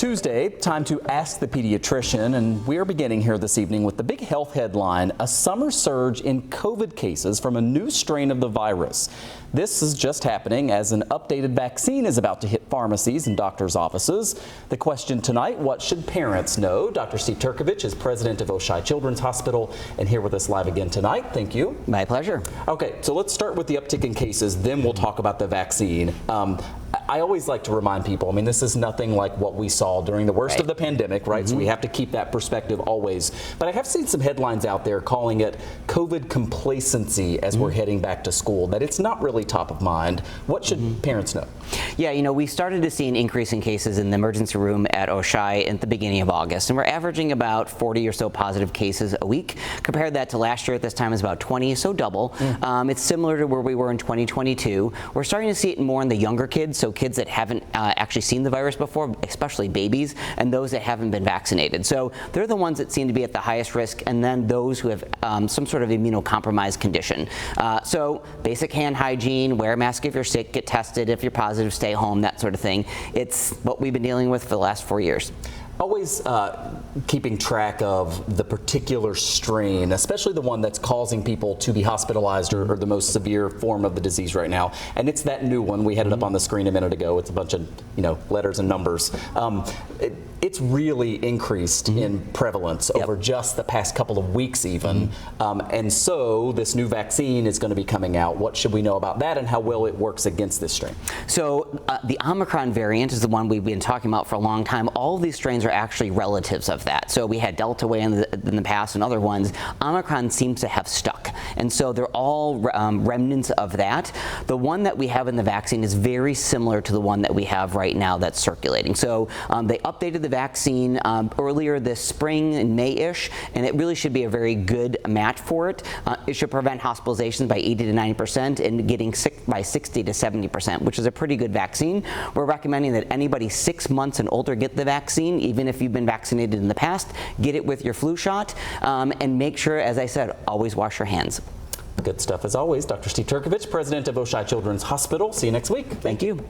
Tuesday, time to ask the pediatrician, and we're beginning here this evening with the big health headline: a summer surge in COVID cases from a new strain of the virus. This is just happening as an updated vaccine is about to hit pharmacies and doctors' offices. The question tonight: what should parents know? Dr. Steve Turkovich is president of Oishei Children's Hospital and here with us live again tonight. Thank you. My pleasure. Okay, so let's start with the uptick in cases, then we'll talk about the vaccine. I always like to remind people, I mean, this is nothing like what we saw during the worst of the pandemic, right? So we have to keep that perspective always. But I have seen some headlines out there calling it COVID complacency as we're heading back to school, that it's not really top of mind. What should parents know? Yeah, you know, we started to see an increase in cases in the emergency room at Oishei at the beginning of August, and we're averaging about 40 or so positive cases a week. Compare that to last year at this time, it was about 20, so double. It's similar to where we were in 2022. We're starting to see it more in the younger kids, so kids that haven't actually seen the virus before, especially babies, and those that haven't been vaccinated. So they're the ones that seem to be at the highest risk, and then those who have some sort of immunocompromised condition. So basic hand hygiene, wear a mask if you're sick, get tested if you're positive, stay home, that sort of thing. It's what we've been dealing with for the last 4 years. Always keeping track of the particular strain, especially the one that's causing people to be hospitalized or the most severe form of the disease right now. And it's that new one. We had it up on the screen a minute ago. It's a bunch of letters and numbers. It's really increased in prevalence over just the past couple of weeks even. And so this new vaccine is going to be coming out. What should we know about that and how well it works against this strain? So the Omicron variant is the one we've been talking about for a long time. All of these strains are actually relatives of that. So we had Delta way in the past and other ones. Omicron seems to have stuck. And so they're all remnants of that. The one that we have in the vaccine is very similar to the one that we have right now that's circulating. So they updated the vaccine earlier this spring, in May-ish, and it really should be a very good match for it. It should prevent hospitalizations by 80 to 90% and getting sick by 60 to 70%, which is a pretty good vaccine. We're recommending that anybody 6 months and older get the vaccine, even if you've been vaccinated in the past. Get it with your flu shot, and make sure, as I said, always wash your hands. Good stuff as always. Dr. Steve Turkovich, president of Oishei Children's Hospital. See you next week. Thank you.